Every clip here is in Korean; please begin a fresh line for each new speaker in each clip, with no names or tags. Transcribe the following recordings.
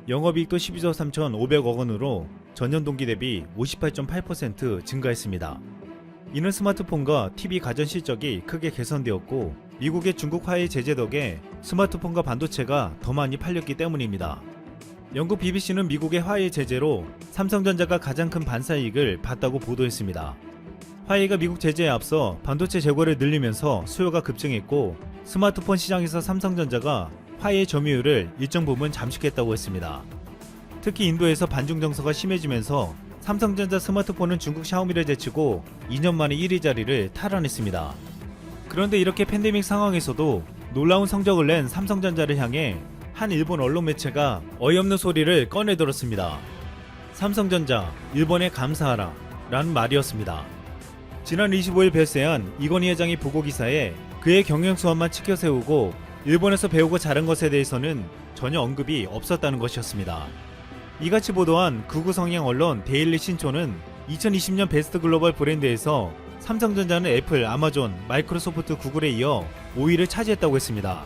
영업이익도 12조 3,500억 원으로 전년 동기 대비 58.8% 증가했습니다. 이는 스마트폰과 TV 가전 실적이 크게 개선되었고 미국의 중국 화해 제재 덕에 스마트폰과 반도체가 더 많이 팔렸기 때문입니다. 영국 BBC는 미국의 화해 제재로 삼성전자가 가장 큰 반사이익을 봤다고 보도했습니다. 화웨이가 미국 제재에 앞서 반도체 재고를 늘리면서 수요가 급증했고 스마트폰 시장에서 삼성전자가 화웨이 점유율을 일정 부분 잠식했다고 했습니다. 특히 인도에서 반중 정서가 심해지면서 삼성전자 스마트폰은 중국 샤오미를 제치고 2년 만에 1위 자리를 탈환했습니다. 그런데 이렇게 팬데믹 상황에서도 놀라운 성적을 낸 삼성전자를 향해 한 일본 언론 매체가 어이없는 소리를 꺼내들었습니다. 삼성전자, 일본에 감사하라 라는 말이었습니다. 지난 25일 발세한 이건희 회장의 보고기사에 그의 경영 수완만 치켜세우고 일본에서 배우고 자란 것에 대해서는 전혀 언급이 없었다는 것이었습니다. 이같이 보도한 극우 성향 언론 데일리 신초는 2020년 베스트 글로벌 브랜드에서 삼성전자는 애플, 아마존, 마이크로소프트, 구글에 이어 5위를 차지했다고 했습니다.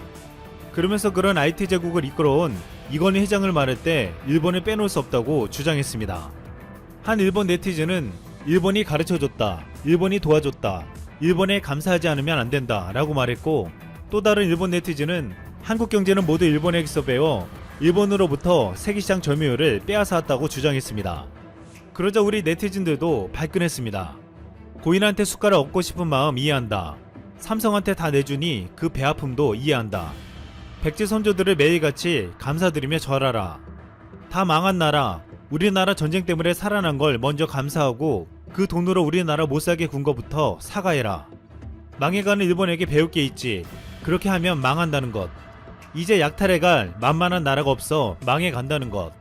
그러면서 그런 IT 제국을 이끌어온 이건희 회장을 말할 때 일본을 빼놓을 수 없다고 주장했습니다. 한 일본 네티즌은 일본이 가르쳐줬다, 일본이 도와줬다, 일본에 감사하지 않으면 안 된다 라고 말했고, 또 다른 일본 네티즌은 한국 경제는 모두 일본에게서 배워 일본으로부터 세계시장 점유율을 빼앗아왔다고 주장했습니다. 그러자 우리 네티즌들도 발끈했습니다. 고인한테 숟가락 얻고 싶은 마음 이해한다. 삼성한테 다 내주니 그 배아픔도 이해한다. 백제 선조들을 매일같이 감사드리며 절하라. 다 망한 나라, 우리나라 전쟁 때문에 살아난 걸 먼저 감사하고 그 돈으로 우리나라 못살게 군 거부터 사과해라. 망해가는 일본에게 배울 게 있지. 그렇게 하면 망한다는 것. 이제 약탈해갈 만만한 나라가 없어 망해간다는 것.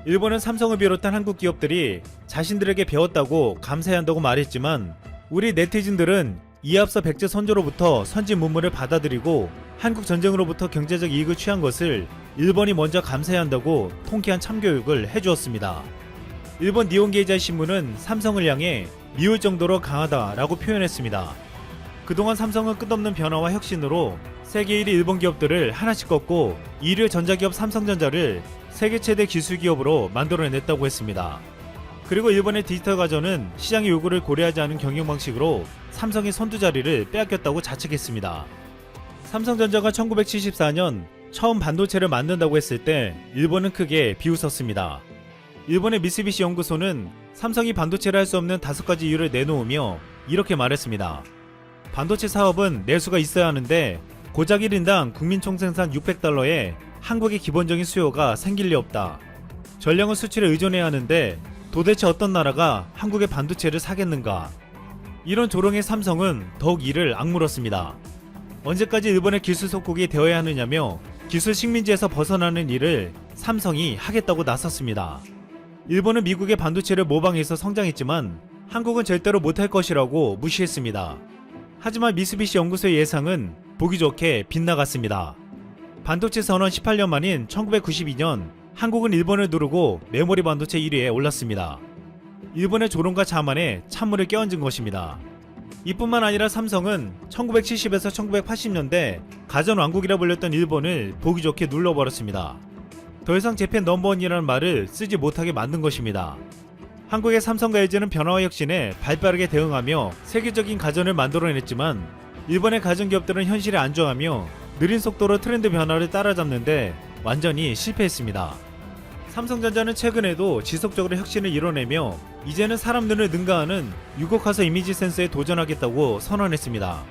일본은 삼성을 비롯한 한국 기업들이 자신들에게 배웠다고 감사해야 한다고 말했지만 우리 네티즌들은 이에 앞서 백제 선조로부터 선진 문물을 받아들이고 한국 전쟁으로부터 경제적 이익을 취한 것을 일본이 먼저 감사해야 한다고 통쾌한 참교육을 해주었습니다. 일본 니혼게이자이 신문은 삼성을 향해 미울 정도로 강하다라고 표현했습니다. 그동안 삼성은 끝없는 변화와 혁신으로 세계 1위 일본 기업들을 하나씩 꺾고 1위 전자기업 삼성전자를 세계 최대 기술기업으로 만들어냈다고 했습니다. 그리고 일본의 디지털 가전은 시장의 요구를 고려하지 않은 경영 방식으로 삼성의 선두 자리를 빼앗겼다고 자책했습니다. 삼성전자가 1974년 처음 반도체를 만든다고 했을 때 일본은 크게 비웃었습니다. 일본의 미쓰비시 연구소는 삼성이 반도체를 할 수 없는 5가지 이유를 내놓으며 이렇게 말했습니다. 반도체 사업은 내수가 있어야 하는데 고작 1인당 국민총생산 600달러에 한국의 기본적인 수요가 생길 리 없다. 전량은 수출에 의존해야 하는데 도대체 어떤 나라가 한국의 반도체를 사겠는가. 이런 조롱의 삼성은 더욱 이를 악물었습니다. 언제까지 일본의 기술 속국이 되어야 하느냐며 기술 식민지에서 벗어나는 일을 삼성이 하겠다고 나섰습니다. 일본은 미국의 반도체를 모방해서 성장했지만 한국은 절대로 못할 것이라고 무시했습니다. 하지만 미쓰비시 연구소의 예상은 보기 좋게 빗나갔습니다. 반도체 선언 18년 만인 1992년 한국은 일본을 누르고 메모리 반도체 1위에 올랐습니다. 일본의 조롱과 자만에 찬물을 끼얹은 것입니다. 이뿐만 아니라 삼성은 1970에서 1980년대 가전왕국이라 불렸던 일본을 보기 좋게 눌러버렸습니다. 더 이상 재팬 넘버원이라는 말을 쓰지 못하게 만든 것입니다. 한국의 삼성과 LG는 변화와 혁신에 발빠르게 대응하며 세계적인 가전을 만들어냈지만 일본의 가전기업들은 현실에 안주하며 느린 속도로 트렌드 변화를 따라잡는데 완전히 실패했습니다. 삼성전자는 최근에도 지속적으로 혁신을 이뤄내며 이제는 사람 눈을 능가하는 6억 화소 이미지 센서에 도전하겠다고 선언했습니다.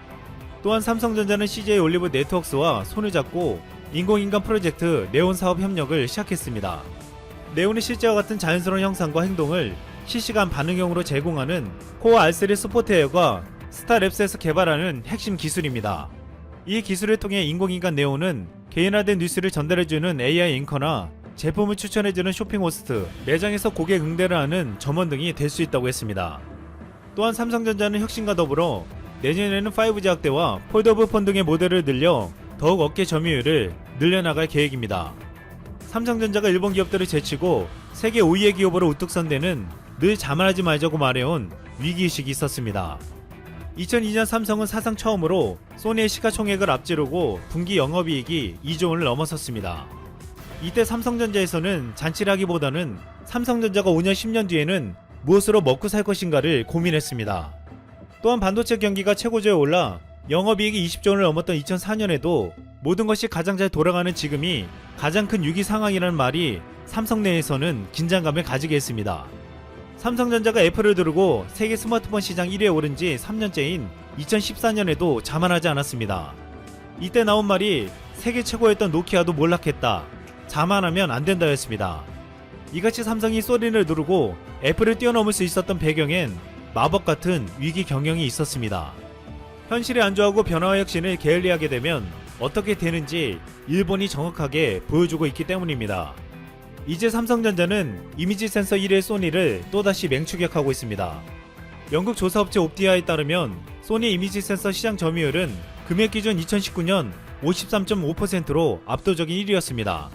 또한 삼성전자는 CJ 올리브 네트워크스와 손을 잡고 인공인간 프로젝트 네온 사업 협력을 시작했습니다. 네온이 실제와 같은 자연스러운 형상과 행동을 실시간 반응형으로 제공하는 코어 R3 소프트웨어가 스타랩스에서 개발하는 핵심 기술입니다. 이 기술을 통해 인공인간 네온은 개인화된 뉴스를 전달해주는 AI 앵커나 제품을 추천해주는 쇼핑 호스트, 매장에서 고객 응대를 하는 점원 등이 될 수 있다고 했습니다. 또한 삼성전자는 혁신과 더불어 내년에는 5G 확대와 폴더블 폰 등의 모델을 늘려 더욱 업계 점유율을 늘려나갈 계획입니다. 삼성전자가 일본 기업들을 제치고 세계 5위의 기업으로 우뚝 선 데는 늘 자만하지 말자고 말해온 위기의식이 있었습니다. 2002년 삼성은 사상 처음으로 소니의 시가총액을 앞지르고 분기 영업이익이 2조 원을 넘어섰습니다. 이때 삼성전자에서는 잔치라기보다는 삼성전자가 5년 10년 뒤에는 무엇으로 먹고 살 것인가를 고민했습니다. 또한 반도체 경기가 최고조에 올라 영업이익이 20조 원을 넘었던 2004년에도 모든 것이 가장 잘 돌아가는 지금이 가장 큰 위기 상황이라는 말이 삼성 내에서는 긴장감을 가지게 했습니다. 삼성전자가 애플을 두르고 세계 스마트폰 시장 1위에 오른 지 3년째인 2014년에도 자만하지 않았습니다. 이때 나온 말이 세계 최고였던 노키아도 몰락했다. 자만하면 안 된다였습니다. 이같이 삼성이 소리를 누르고 애플을 뛰어넘을 수 있었던 배경엔 마법 같은 위기 경영이 있었습니다. 현실에 안주하고 변화와 혁신을 게을리하게 되면 어떻게 되는지 일본이 정확하게 보여주고 있기 때문입니다. 이제 삼성전자는 이미지 센서 1위의 소니를 또다시 맹추격하고 있습니다. 영국 조사업체 옵티아에 따르면 소니 이미지 센서 시장 점유율은 금액 기준 2019년 53.5%로 압도적인 1위였습니다.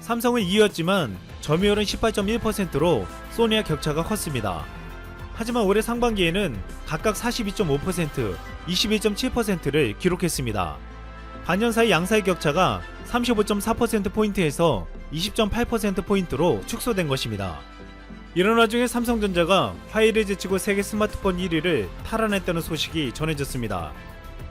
삼성은 2위였지만 점유율은 18.1%로 소니와 격차가 컸습니다. 하지만 올해 상반기에는 각각 42.5%, 21.7%를 기록했습니다. 반년 사이 양사의 격차가 35.4%포인트에서 20.8%포인트로 축소된 것입니다. 이런 와중에 삼성전자가 화웨이를 제치고 세계 스마트폰 1위를 탈환했다는 소식이 전해졌습니다.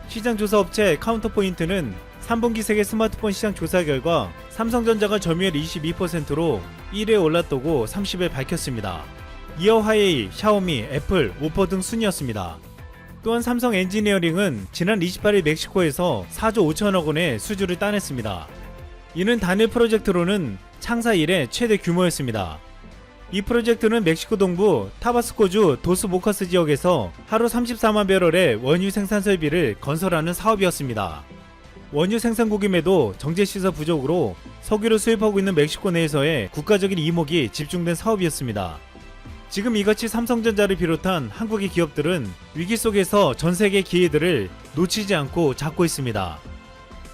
시장조사 업체 카운터포인트는 3분기 세계 스마트폰 시장 조사 결과 삼성전자가 점유율 22%로 1위에 올랐다고 30일 밝혔습니다. 이어 화웨이, 샤오미, 애플, 오포 등 순이었습니다. 또한 삼성 엔지니어링은 지난 28일 멕시코에서 4조 5천억 원의 수주를 따냈습니다. 이는 단일 프로젝트로는 창사 이래 최대 규모였습니다. 이 프로젝트는 멕시코 동부 타바스코주 도스모카스 지역에서 하루 34만 배럴의 원유 생산 설비를 건설하는 사업이었습니다. 원유 생산국임에도 정제시설 부족으로 석유를 수입하고 있는 멕시코 내에서의 국가적인 이목이 집중된 사업이었습니다. 지금 이같이 삼성전자를 비롯한 한국의 기업들은 위기 속에서 전 세계 기회들을 놓치지 않고 잡고 있습니다.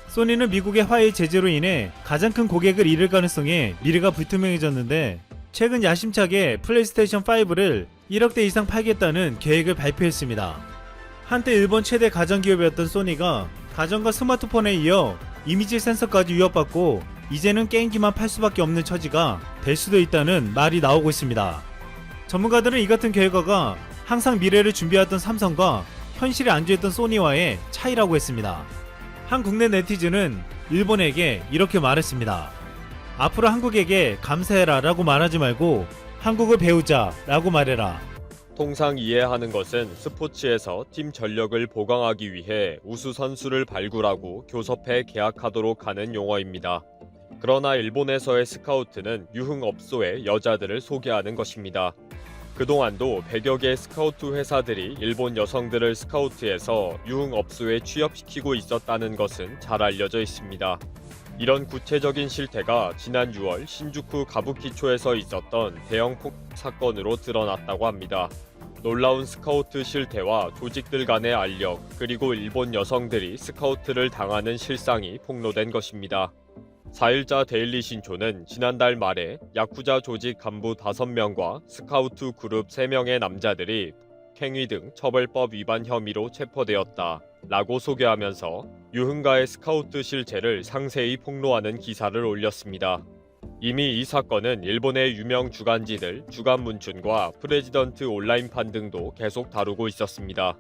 소니는 미국의 화웨이 제재로 인해 가장 큰 고객을 잃을 가능성에 미래가 불투명해졌는데 최근 야심차게 플레이스테이션 5를 1억대 이상 팔겠다는 계획을 발표했습니다. 한때 일본 최대 가전기업이었던 소니가 가전과 스마트폰에 이어 이미지 센서까지 위협받고 이제는 게임기만 팔 수밖에 없는 처지가 될 수도 있다는 말이 나오고 있습니다. 전문가들은 이 같은 결과가 항상 미래를 준비했던 삼성과 현실에 안주했던 소니와의 차이라고 했습니다. 한 국내 네티즌은 일본에게 이렇게 말했습니다. 앞으로 한국에게 감사해라 라고 말하지 말고 한국을 배우자 라고 말해라.
통상 이해하는 것은 스포츠에서 팀 전력을 보강하기 위해 우수 선수를 발굴하고 교섭해 계약하도록 하는 용어입니다. 그러나 일본에서의 스카우트는 유흥업소에 여자들을 소개하는 것입니다. 그동안도 100여 개의 스카우트 회사들이 일본 여성들을 스카우트해서 유흥업소에 취업시키고 있었다는 것은 잘 알려져 있습니다. 이런 구체적인 실태가 지난 6월 신주쿠 가부키초에서 있었던 대형 폭력 사건으로 드러났다고 합니다. 놀라운 스카우트 실태와 조직들 간의 알력, 그리고 일본 여성들이 스카우트를 당하는 실상이 폭로된 것입니다. 4일자 데일리 신초는 지난달 말에 야쿠자 조직 간부 5명과 스카우트 그룹 3명의 남자들이 행위 등 처벌법 위반 혐의로 체포되었다 라고 소개하면서 유흥가의 스카우트 실체를 상세히 폭로하는 기사를 올렸습니다. 이미 이 사건은 일본의 유명 주간지들 주간문춘과 프레지던트 온라인판 등도 계속 다루고 있었습니다.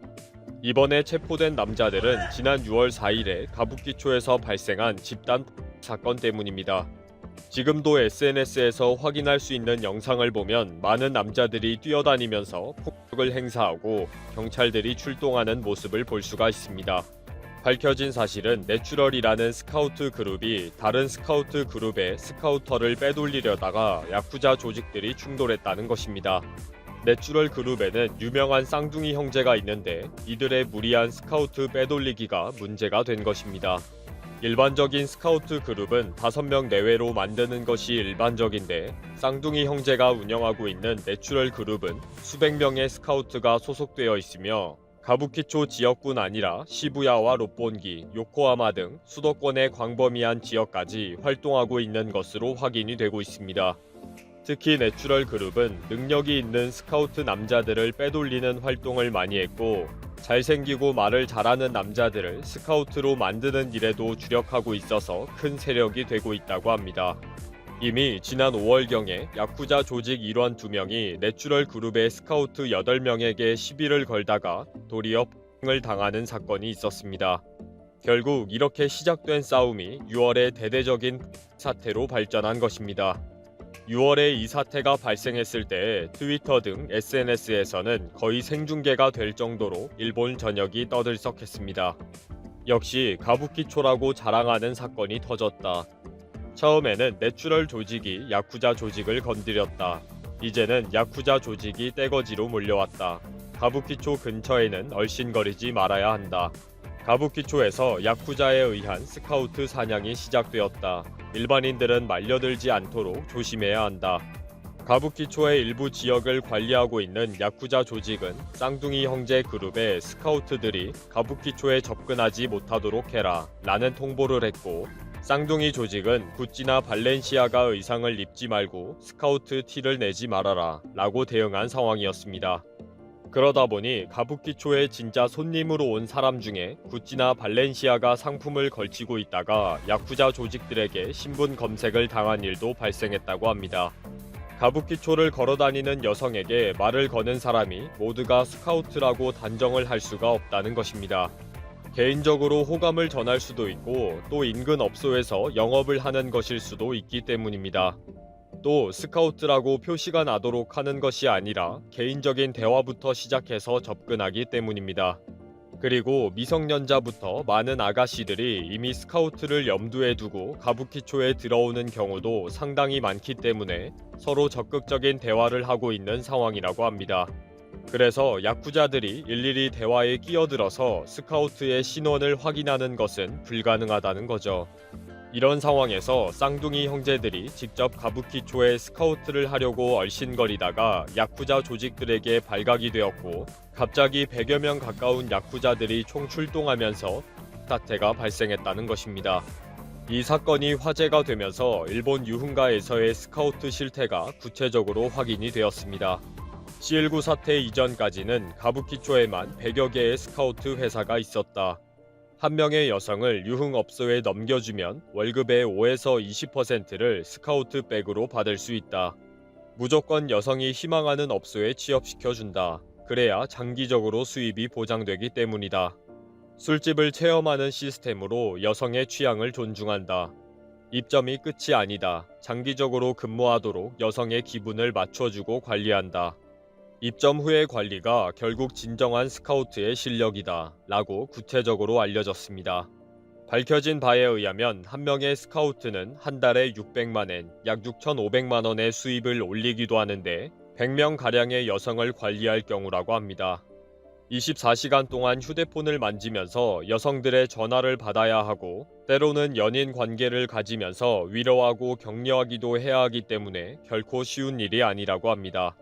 이번에 체포된 남자들은 지난 6월 4일에 가부키초에서 발생한 집단 사건 때문입니다. 지금도 SNS에서 확인할 수 있는 영상을 보면 많은 남자들이 뛰어다니면서 폭력을 행사하고 경찰들이 출동하는 모습을 볼 수가 있습니다. 밝혀진 사실은 내추럴이라는 스카우트 그룹이 다른 스카우트 그룹의 스카우터를 빼돌리려다가 야쿠자 조직들이 충돌했다는 것입니다. 내추럴 그룹에는 유명한 쌍둥이 형제가 있는데 이들의 무리한 스카우트 빼돌리기가 문제가 된 것입니다. 일반적인 스카우트 그룹은 5명 내외로 만드는 것이 일반적인데 쌍둥이 형제가 운영하고 있는 내추럴 그룹은 수백 명의 스카우트가 소속되어 있으며 가부키초 지역뿐 아니라 시부야와 롯본기, 요코하마 등 수도권의 광범위한 지역까지 활동하고 있는 것으로 확인이 되고 있습니다. 특히 내추럴 그룹은 능력이 있는 스카우트 남자들을 빼돌리는 활동을 많이 했고 잘생기고 말을 잘하는 남자들을 스카우트로 만드는 일에도 주력하고 있어서 큰 세력이 되고 있다고 합니다. 이미 지난 5월경에 야쿠자 조직 일원 2명이 내추럴 그룹의 스카우트 8명에게 시비를 걸다가 도리어 폭행을 당하는 사건이 있었습니다. 결국 이렇게 시작된 싸움이 6월에 대대적인 사태로 발전한 것입니다. 6월에 이 사태가 발생했을 때 트위터 등 SNS에서는 거의 생중계가 될 정도로 일본 전역이 떠들썩했습니다. 역시 가부키초라고 자랑하는 사건이 터졌다. 처음에는 내추럴 조직이 야쿠자 조직을 건드렸다. 이제는 야쿠자 조직이 떼거지로 몰려왔다. 가부키초 근처에는 얼씬거리지 말아야 한다. 가부키초에서 야쿠자에 의한 스카우트 사냥이 시작되었다. 일반인들은 말려들지 않도록 조심해야 한다. 가부키초의 일부 지역을 관리하고 있는 야쿠자 조직은 쌍둥이 형제 그룹의 스카우트들이 가부키초에 접근하지 못하도록 해라 라는 통보를 했고, 쌍둥이 조직은 구찌나 발렌시아가 의상을 입지 말고 스카우트 티를 내지 말아라 라고 대응한 상황이었습니다. 그러다 보니 가부키초에 진짜 손님으로 온 사람 중에 구찌나 발렌시아가 상품을 걸치고 있다가 야쿠자 조직들에게 신분 검색을 당한 일도 발생했다고 합니다. 가부키초를 걸어다니는 여성에게 말을 거는 사람이 모두가 스카우트라고 단정을 할 수가 없다는 것입니다. 개인적으로 호감을 전할 수도 있고 또 인근 업소에서 영업을 하는 것일 수도 있기 때문입니다. 또 스카우트라고 표시가 나도록 하는 것이 아니라 개인적인 대화부터 시작해서 접근하기 때문입니다. 그리고 미성년자부터 많은 아가씨들이 이미 스카우트를 염두에 두고 가부키초에 들어오는 경우도 상당히 많기 때문에 서로 적극적인 대화를 하고 있는 상황이라고 합니다. 그래서 야쿠자들이 일일이 대화에 끼어들어서 스카우트의 신원을 확인하는 것은 불가능하다는 거죠. 이런 상황에서 쌍둥이 형제들이 직접 가부키초에 스카우트를 하려고 얼씬거리다가 야쿠자 조직들에게 발각이 되었고, 갑자기 100여 명 가까운 야쿠자들이 총출동하면서 사태가 발생했다는 것입니다. 이 사건이 화제가 되면서 일본 유흥가에서의 스카우트 실태가 구체적으로 확인이 되었습니다. C19 사태 이전까지는 가부키초에만 100여 개의 스카우트 회사가 있었다. 한 명의 여성을 유흥업소에 넘겨주면 월급의 5에서 20%를 스카우트 백으로 받을 수 있다. 무조건 여성이 희망하는 업소에 취업시켜준다. 그래야 장기적으로 수입이 보장되기 때문이다. 술집을 체험하는 시스템으로 여성의 취향을 존중한다. 입점이 끝이 아니다. 장기적으로 근무하도록 여성의 기분을 맞춰주고 관리한다. 입점 후의 관리가 결국 진정한 스카우트의 실력이다 라고 구체적으로 알려졌습니다. 밝혀진 바에 의하면 한 명의 스카우트는 한 달에 600만엔, 약 6,500만원의 수입을 올리기도 하는데 100명가량의 여성을 관리할 경우라고 합니다. 24시간 동안 휴대폰을 만지면서 여성들의 전화를 받아야 하고, 때로는 연인 관계를 가지면서 위로하고 격려하기도 해야 하기 때문에 결코 쉬운 일이 아니라고 합니다.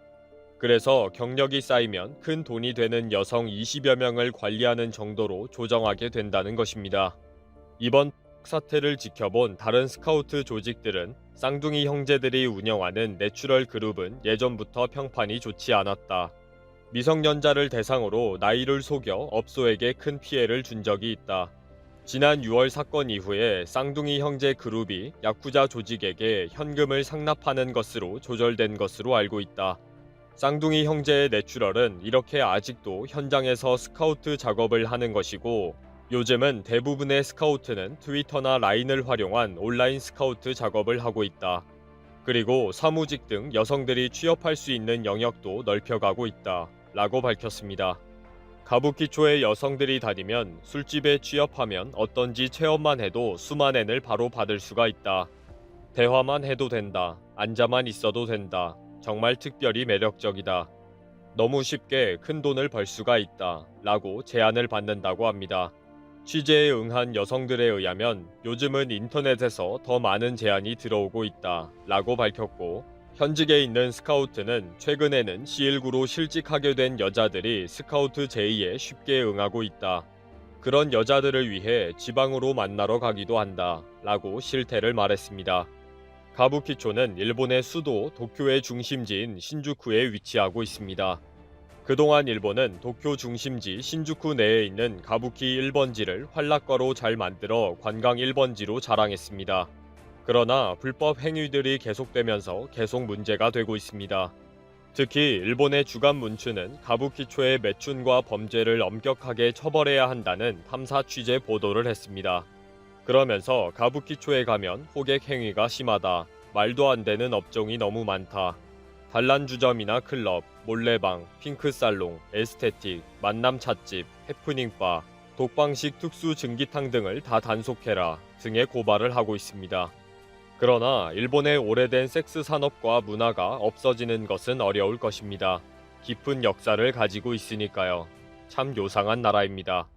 그래서 경력이 쌓이면 큰 돈이 되는 여성 20여 명을 관리하는 정도로 조정하게 된다는 것입니다. 이번 사태를 지켜본 다른 스카우트 조직들은 쌍둥이 형제들이 운영하는 내추럴 그룹은 예전부터 평판이 좋지 않았다. 미성년자를 대상으로 나이를 속여 업소에게 큰 피해를 준 적이 있다. 지난 6월 사건 이후에 쌍둥이 형제 그룹이 야쿠자 조직에게 현금을 상납하는 것으로 조절된 것으로 알고 있다. 쌍둥이 형제의 내추럴은 이렇게 아직도 현장에서 스카우트 작업을 하는 것이고, 요즘은 대부분의 스카우트는 트위터나 라인을 활용한 온라인 스카우트 작업을 하고 있다. 그리고 사무직 등 여성들이 취업할 수 있는 영역도 넓혀가고 있다 라고 밝혔습니다. 가부키초에 여성들이 다니면 술집에 취업하면 어떤지 체험만 해도 수만 엔을 바로 받을 수가 있다. 대화만 해도 된다. 앉아만 있어도 된다. 정말 특별히 매력적이다. 너무 쉽게 큰 돈을 벌 수가 있다 라고 제안을 받는다고 합니다. 취재에 응한 여성들에 의하면 요즘은 인터넷에서 더 많은 제안이 들어오고 있다 라고 밝혔고, 현직에 있는 스카우트는 최근에는 C19로 실직하게 된 여자들이 스카우트 제의에 쉽게 응하고 있다. 그런 여자들을 위해 지방으로 만나러 가기도 한다 라고 실태를 말했습니다. 가부키초는 일본의 수도 도쿄의 중심지인 신주쿠에 위치하고 있습니다. 그동안 일본은 도쿄 중심지 신주쿠 내에 있는 가부키 1번지를 활락거로 잘 만들어 관광 1번지로 자랑했습니다. 그러나 불법 행위들이 계속되면서 계속 문제가 되고 있습니다. 특히 일본의 주간 문춘은 가부키초의 매춘과 범죄를 엄격하게 처벌해야 한다는 탐사 취재 보도를 했습니다. 그러면서 가부키초에 가면 호객 행위가 심하다, 말도 안 되는 업종이 너무 많다, 단란주점이나 클럽, 몰래방, 핑크살롱, 에스테틱, 만남 찻집, 해프닝바, 독방식 특수 증기탕 등을 다 단속해라 등의 고발을 하고 있습니다. 그러나 일본의 오래된 섹스 산업과 문화가 없어지는 것은 어려울 것입니다. 깊은 역사를 가지고 있으니까요. 참 요상한 나라입니다.